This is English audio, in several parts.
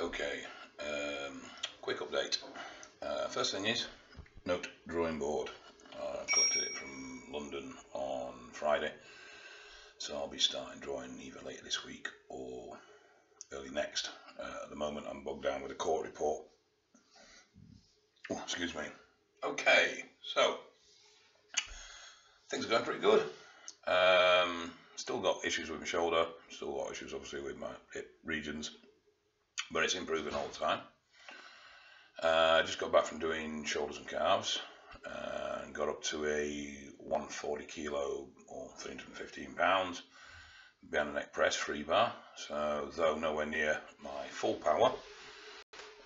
Okay, quick update. First thing is, note drawing board. I collected it from London on Friday, so I'll be starting drawing either later this week or early next. At the moment I'm bogged down with a court report. Oh, excuse me. Okay, so things are going pretty good. Still got issues with my shoulder, still got issues obviously with my hip regions, but it's improving all the time. I just got back from doing shoulders and calves and got up to a 140 kilo or 315 pounds behind the neck press free bar. So though nowhere near my full power,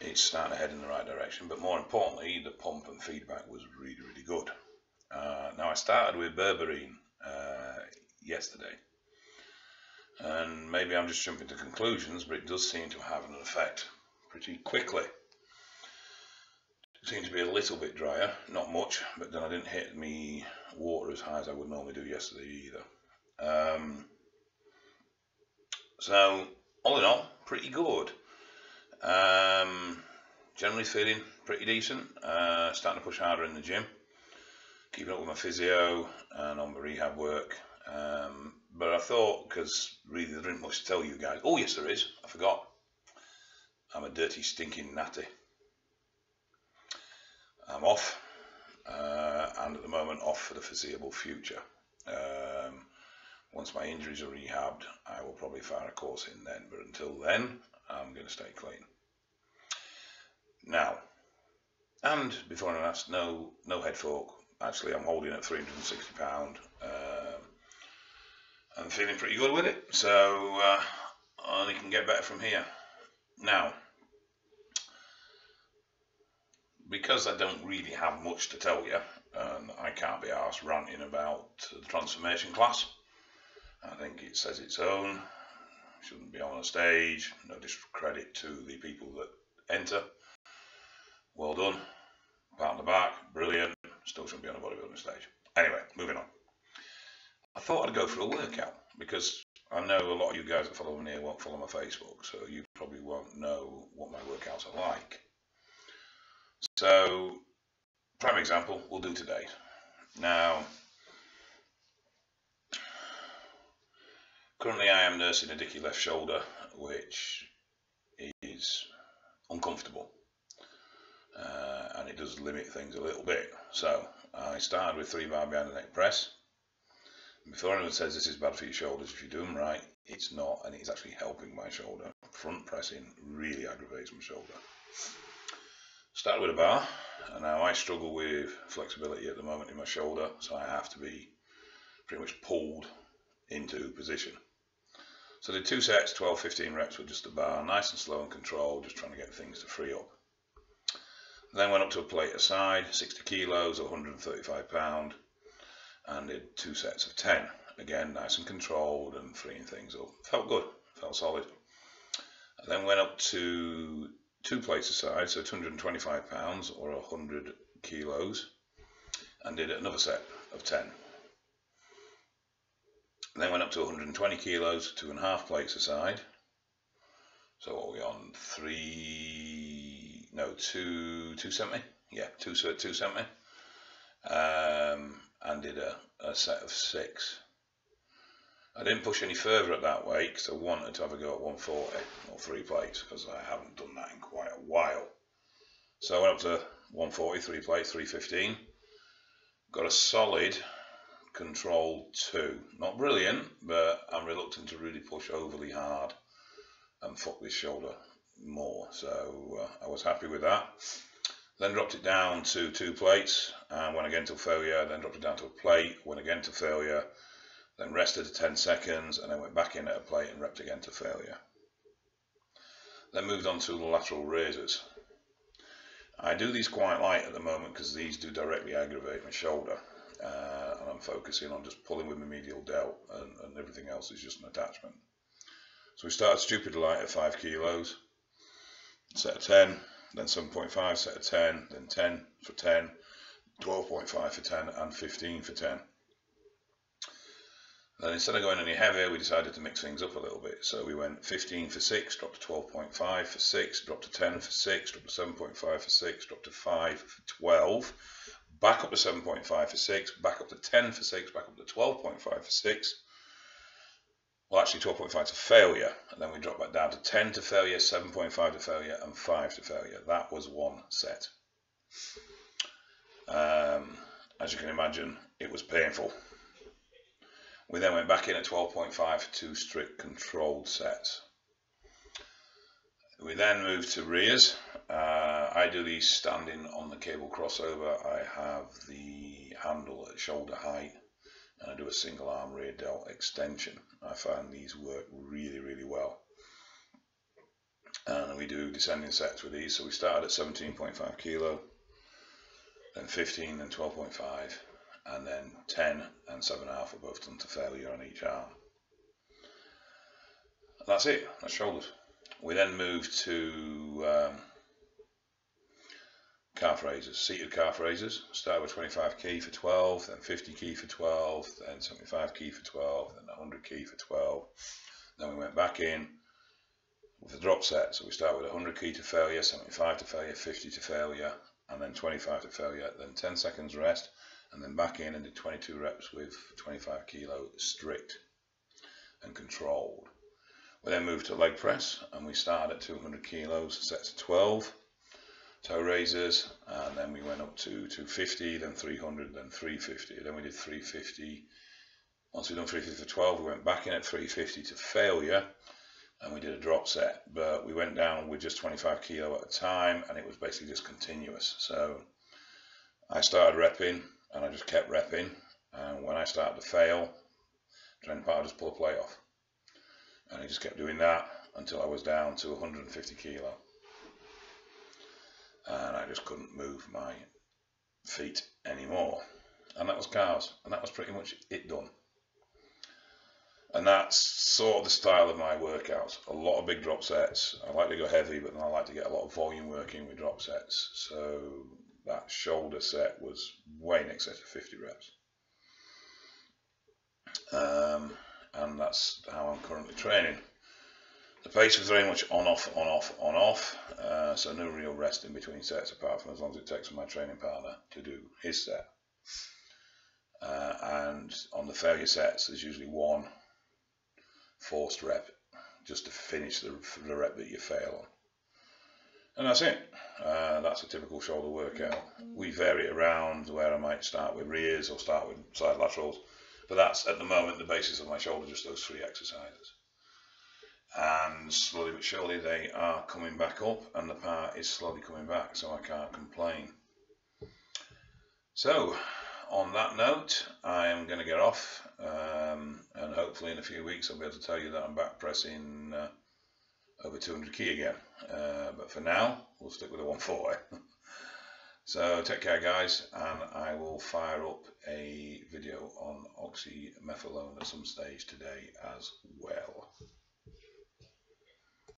it's starting to head in the right direction, but more importantly the pump and feedback was really good. Now I started with berberine yesterday, and maybe I'm just jumping to conclusions, but it does seem to have an effect pretty quickly. It seemed to be a little bit drier, not much, but then I didn't hit me water as high as I would normally do yesterday either. So all in all, pretty good. Generally feeling pretty decent. Starting to push harder in the gym, keeping up with my physio and on my rehab work. But I thought, because really there isn't much to tell you guys. Oh yes there is, I forgot. I'm a dirty stinking natty. I'm off, and at the moment off for the foreseeable future. Once my injuries are rehabbed, I will probably fire a course in then, but until then, I'm going to stay clean. Now, and before I ask, no head fork. Actually, I'm holding at 360 pound. I'm feeling pretty good with it, so only can get better from here. Now, because I don't really have much to tell you, and I can't be arsed ranting about the transformation class. I think it says its own. Shouldn't be on a stage. No discredit to the people that enter. Well done. Pat on the back. Brilliant. Still shouldn't be on a bodybuilding stage. Anyway, moving on. I thought I'd go for a workout because I know a lot of you guys that follow me here won't follow my Facebook, so you probably won't know what my workouts are like. So, prime example, we'll do today. Now, currently I am nursing a dicky left shoulder, which is uncomfortable, and it does limit things a little bit. So, I started with 3 bar behind the neck press. Before anyone says this is bad for your shoulders, if you do them right, it's not, and it's actually helping my shoulder. Front pressing really aggravates my shoulder. Started with a bar, and now I struggle with flexibility at the moment in my shoulder, so I have to be pretty much pulled into position. So I did 2 sets, 12-15 reps with just a bar, nice and slow and controlled, just trying to get things to free up. Then went up to a plate aside, 60 kilos or 135 pound, and did 2 sets of 10. Again, nice and controlled and freeing things up. Felt good, felt solid. And then went up to 2 plates aside, so 225 pounds or 100 kilos, and did another set of 10. And then went up to 120 kilos, 2.5 plates aside. So what are we on? 2 centi? Yeah, 2 centi. And did a set of 6. I didn't push any further at that weight because I wanted to have a go at 140 or 3 plates because I haven't done that in quite a while. So I went up to 140, 3 plates, 315. Got a solid controlled 2. Not brilliant, but I'm reluctant to really push overly hard and fuck this shoulder more. So I was happy with that. Then dropped it down to 2 plates and went again to failure. Then dropped it down to a plate, went again to failure. Then rested 10 seconds and then went back in at a plate and repped again to failure. Then moved on to the lateral raises. I do these quite light at the moment because these do directly aggravate my shoulder, and I'm focusing on just pulling with my medial delt, and everything else is just an attachment. So we started stupid light at 5 kilos, set of 10, then 7.5, set of 10, then 10 for 10, 12.5 for 10 and 15 for 10. Then instead of going any heavier, we decided to mix things up a little bit. So we went 15 for 6, dropped to 12.5 for 6, dropped to 10 for 6, dropped to 7.5 for 6, dropped to 5 for 12, back up to 7.5 for 6, back up to 10 for 6, back up to 12.5 for 6. Well, actually 12.5 to failure, and then we dropped back down to 10 to failure, 7.5 to failure, and 5 to failure. That was one set. As you can imagine, it was painful. We then went back in at 12.5 for 2 strict controlled sets. We then moved to rears, ideally standing on the cable crossover. I have the handle at shoulder height, and I do a single arm rear delt extension. I find these work really, really well. And we do descending sets with these. So we started at 17.5 kilo, then 15, then 12.5, and then 10 and 7.5 were both done to failure on each arm. And that's it, that's shoulders. We then moved to calf raises, seated calf raises. Started with 25 key for 12, then 50 key for 12, then 75 key for 12, then 100 key for 12. Then we went back in with a drop set. So we start with 100 key to failure, 75 to failure, 50 to failure, and then 25 to failure, then 10 seconds rest, and then back in and did 22 reps with 25 kilo strict and controlled. We then moved to leg press, and we started at 200 kilos, set to 12 toe raises, and then we went up to 250, then 300, then 350. Then we did 350. Once we'd done 350 for 12, we went back in at 350 to failure, and we did a drop set. But we went down with just 25 kilo at a time, and it was basically just continuous. So I started repping, and I just kept repping, and when I started to fail, training partner just pull a plate off. And I just kept doing that until I was down to 150 kilo. And I just couldn't move my feet anymore. And that was cars. And that was pretty much it done. And that's sort of the style of my workouts. A lot of big drop sets. I like to go heavy, but then I like to get a lot of volume working with drop sets. So that shoulder set was way in excess of 50 reps. And that's how I'm currently training. The pace was very much on, off, on, off, on, off. So no real rest in between sets, apart from as long as it takes for my training partner to do his set. And on the failure sets, there's usually one forced rep just to finish the rep that you fail on. And that's it. That's a typical shoulder workout. We vary it around where I might start with rears or start with side laterals. But that's at the moment the basis of my shoulder, just those 3 exercises. And slowly but surely they are coming back up, and the part is slowly coming back, so I can't complain. So on that note, I am going to get off, and hopefully in a few weeks I'll be able to tell you that I'm back pressing over 200 key again. But for now, we'll stick with the 140. So take care guys, and I will fire up a video on oxymethylone at some stage today as well.